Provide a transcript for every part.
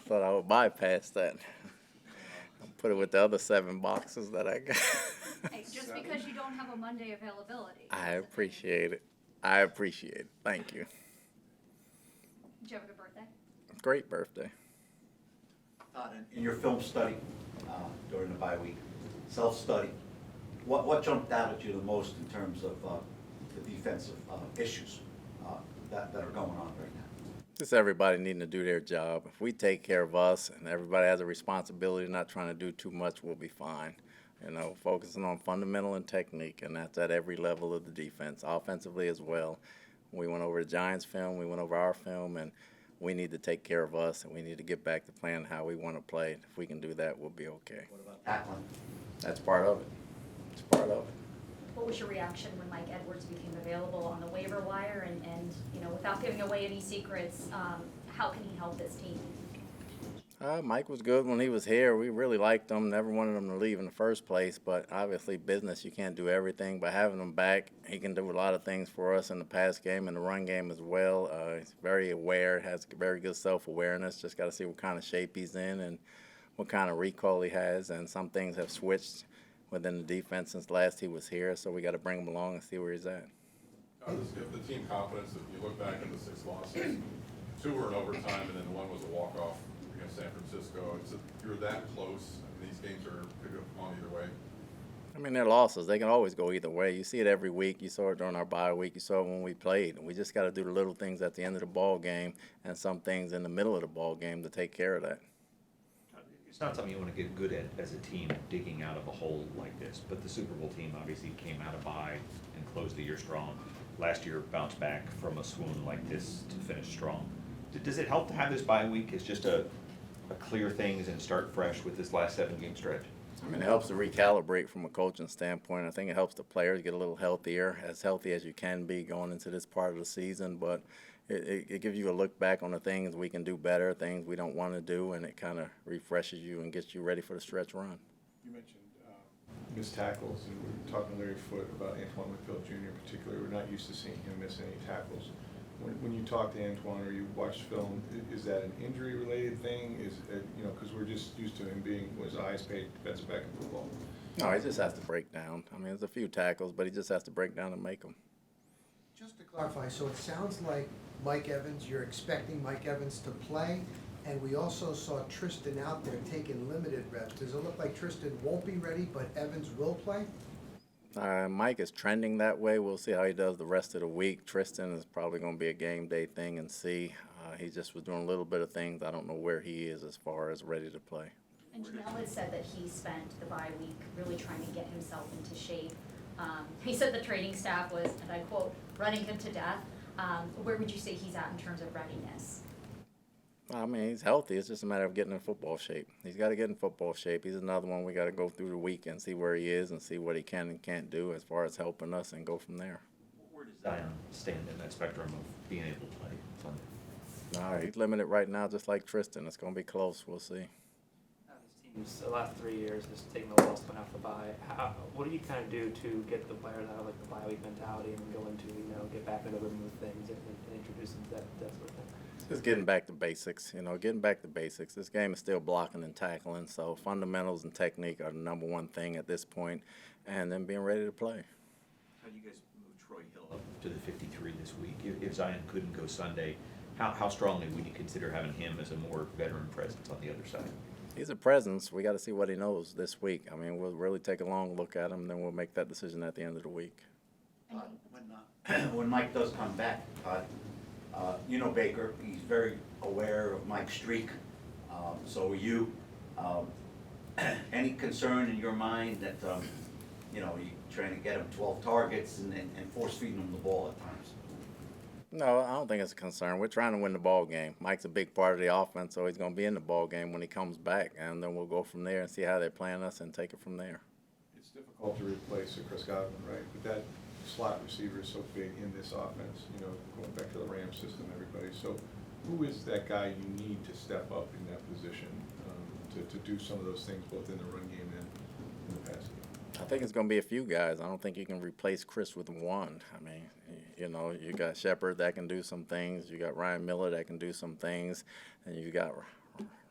Thought I would bypass that. I'll put it with the other 7 boxes that I got. Hey, just because you don't have a Monday availability. I appreciate it. I appreciate it. Thank you. Did you have a good birthday? Great birthday. Todd, in your film study during the bye week, self-study, what jumped out at you the most in terms of the defensive issues that are going on right now? Just everybody needing to do their job. If we take care of us and everybody has a responsibility, not trying to do too much, we'll be fine. You know, focusing on fundamental and technique, and that's at every level of the defense, offensively as well. We went over the Giants film, we went over our film, and we need to take care of us, and we need to get back to playing how we want to play. If we can do that, we'll be okay. What about tackling? That's part of it. It's part of it. What was your reaction when Mike Edwards became available on the waiver wire? And you know, without giving away any secrets, how can he help this team? Mike was good when he was here. We really liked him. Never wanted him to leave in the first place. But obviously, business, you can't do everything. But having him back, he can do a lot of things for us in the pass game and the run game as well. He's very aware, has very good self-awareness. Just got to see what kind of shape he's in and what kind of recall he has. And some things have switched within the defense since last he was here. So we got to bring him along and see where he's at. How does give the team confidence if you look back at the 6 losses? 2 were in overtime, and then 1 was a walk-off against San Francisco. You're that close, and these games could have gone either way. I mean, they're losses. They can always go either way. You see it every week. You saw it during our bye week. You saw it when we played. We just got to do the little things at the end of the ball game and some things in the middle of the ball game to take care of that. It's not something you want to get good at as a team, digging out of a hole like this. But the Super Bowl team obviously came out of bye and closed the year strong. Last year bounced back from a swoon like this to finish strong. Does it help to have this bye week as just a clear things and start fresh with this last 7-game stretch? I mean, it helps to recalibrate from a coaching standpoint. I think it helps the players get a little healthier, as healthy as you can be going into this part of the season. But it gives you a look back on the things we can do better, things we don't want to do, and it kind of refreshes you and gets you ready for the stretch run. You mentioned missed tackles, and we were talking to Larry Foote about Antoine Winfield Jr. in particular. We're not used to seeing him miss any tackles. When you talk to Antoine or you watch film, is that an injury-related thing? Is it, you know, because we're just used to him being his highest paid defensive back in football. No, he just has to break down. I mean, there's a few tackles, but he just has to break down and make them. Just to clarify, so it sounds like Mike Evans, you're expecting Mike Evans to play, and we also saw Tristan out there taking limited reps. Does it look like Tristan won't be ready, but Evans will play? Mike is trending that way. We'll see how he does the rest of the week. Tristan is probably going to be a game day thing and see. He just was doing a little bit of things. I don't know where he is as far as ready to play. And Janelle had said that he spent the bye week really trying to get himself into shape. He said the training staff was, and I quote, running him to death. Where would you say he's at in terms of readiness? I mean, he's healthy. It's just a matter of getting in football shape. He's got to get in football shape. He's another one we got to go through the week and see where he is and see what he can and can't do as far as helping us and go from there. Where does Zion stand in that spectrum of being able to play Sunday? No, he's limited right now just like Tristan. It's going to be close. We'll see. This team's the last 3 years has taken the loss coming off the bye. What do you kind of do to get the players out of like the bye week mentality and go into, you know, get back into the rhythm of things and introduce them to that sort of thing? Just getting back to basics, you know, getting back to basics. This game is still blocking and tackling, so fundamentals and technique are the #1 thing at this point, and then being ready to play. How do you guys move Troy Hill up to the 53 this week? If Zion couldn't go Sunday, how strongly would you consider having him as a more veteran presence on the other side? He's a presence. We got to see what he knows this week. I mean, we'll really take a long look at him, then we'll make that decision at the end of the week. When Mike does come back, Todd, you know Baker, he's very aware of Mike's streak. So are you. Any concern in your mind that, you know, you're trying to get him 12 targets and force-feeding him the ball at times? No, I don't think it's a concern. We're trying to win the ball game. Mike's a big part of the offense, so he's going to be in the ball game when he comes back, and then we'll go from there and see how they're playing us and take it from there. It's difficult to replace a Chris Godwin, right? But that slot receiver is so big in this offense, you know, going back to the Rams system, everybody. So who is that guy you need to step up in that position to do some of those things both in the run game and in the pass game? I think it's going to be a few guys. I don't think you can replace Chris with one. I mean, You know, you got Shepard that can do some things. You got Ryan Miller that can do some things. And you got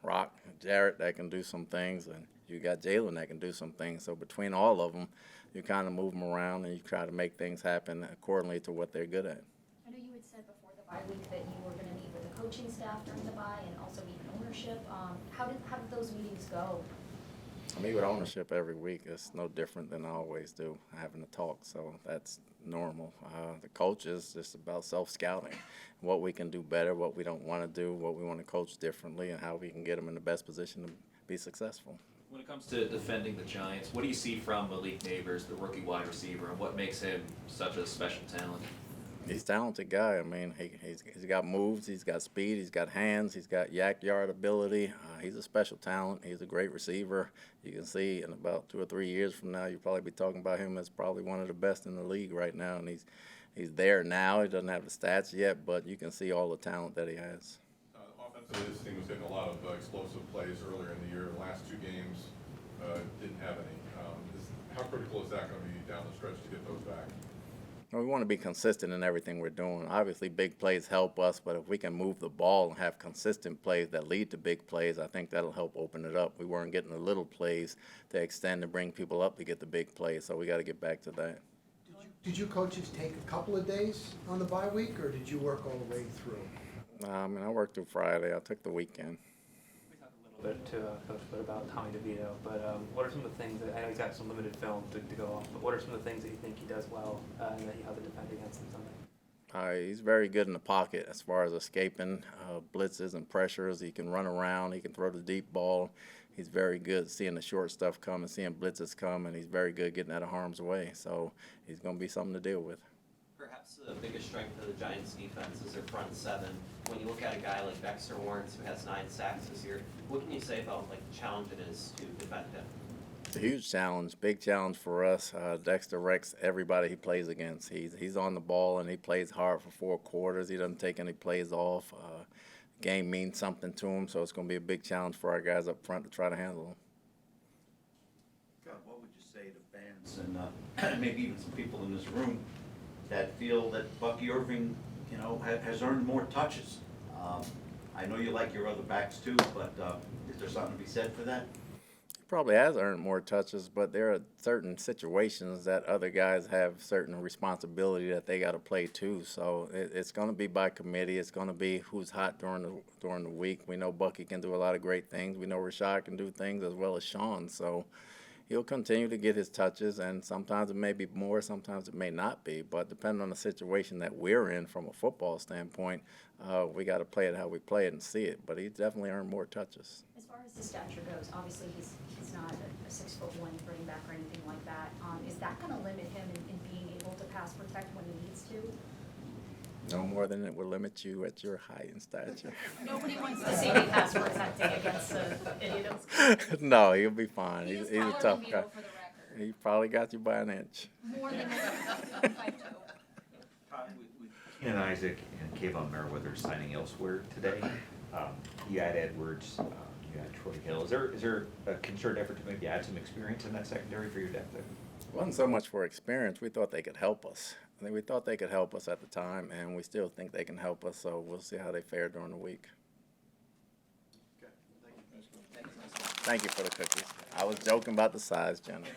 Rock, Jarrett that can do some things. And you got Jalen that can do some things. So between all of them, you kind of move them around and you try to make things happen accordingly to what they're good at. I know you had said before the bye week that you were going to meet with the coaching staff during the bye and also meet with ownership. How did those meetings go? I meet with ownership every week. It's no different than I always do, having a talk. So that's normal. The coaches, just about self-scouting, what we can do better, what we don't want to do, what we want to coach differently, and how we can get them in the best position to be successful. When it comes to defending the Giants, what do you see from Malik Neighbors, the rookie wide receiver, and what makes him such a special talent? He's a talented guy. I mean, he's got moves, he's got speed, he's got hands, he's got yak yard ability. He's a special talent. He's a great receiver. You can see in about 2 or 3 years from now, you'll probably be talking about him as probably one of the best in the league right now. And he's there now. He doesn't have the stats yet, but you can see all the talent that he has. Offensively, this team was getting a lot of explosive plays earlier in the year. The last 2 games didn't have any. How critical is that going to be down the stretch to get those back? Well, we want to be consistent in everything we're doing. Obviously, big plays help us, but if we can move the ball and have consistent plays that lead to big plays, I think that'll help open it up. We weren't getting the little plays to extend and bring people up to get the big plays, so we got to get back to that. Did you coaches take a couple of days on the bye week, or did you work all the way through? I mean, I worked through Friday. I took the weekend. We talked a little bit to Coach Foot about Tommy DeVito, but what are some of the things that, I know he's got some limited film to go off, but what are some of the things that you think he does well and that you have to defend against him Sunday? He's very good in the pocket as far as escaping blitzes and pressures. He can run around. He can throw the deep ball. He's very good seeing the short stuff come and seeing blitzes come, and he's very good getting out of harm's way. So he's going to be something to deal with. Perhaps the biggest strength of the Giants' defense is their front seven. When you look at a guy like Dexter Lawrence, who has 9 sacks this year, what can you say about the challenge it is to defend him? It's a huge challenge, big challenge for us. Dexter wrecks everybody he plays against. He's on the ball and he plays hard for 4 quarters. He doesn't take any plays off. Game means something to him, so it's going to be a big challenge for our guys up front to try to handle him. God, what would you say to fans and maybe even some people in this room that feel that Bucky Irving, has earned more touches? I know you like your other backs too, but is there something to be said for that? Probably has earned more touches, but there are certain situations that other guys have certain responsibility that they got to play too. So it's going to be by committee. It's going to be who's hot during the week. We know Bucky can do a lot of great things. We know Rashad can do things as well as Sean. So he'll continue to get his touches, and sometimes it may be more, sometimes it may not be. But depending on the situation that we're in from a football standpoint, we got to play it how we play it and see it. But he's definitely earned more touches. As far as his stature goes, obviously he's not a 6'1" running back or anything like that. Is that going to limit him in being able to pass protect when he needs to? No more than it will limit you at your height and stature. Nobody wants to see me pass protecting against any of those. No, he'll be fine. He is He's a taller tough than guy. Vito for the record. He probably got you by an inch. More than 5'2". Keenan Isaac and Kayvon Merriweather signing elsewhere today. You add Edwards, you add Troy Hill. Is there a concerted effort to maybe add some experience in that secondary for your depth there? It wasn't so much for experience. We thought they could help us. I think we thought they could help us at the time, and we still think they can help us, so we'll see how they fare during the week. Okay, thank you. Thank you for the cookies. I was joking about the size, Jenna.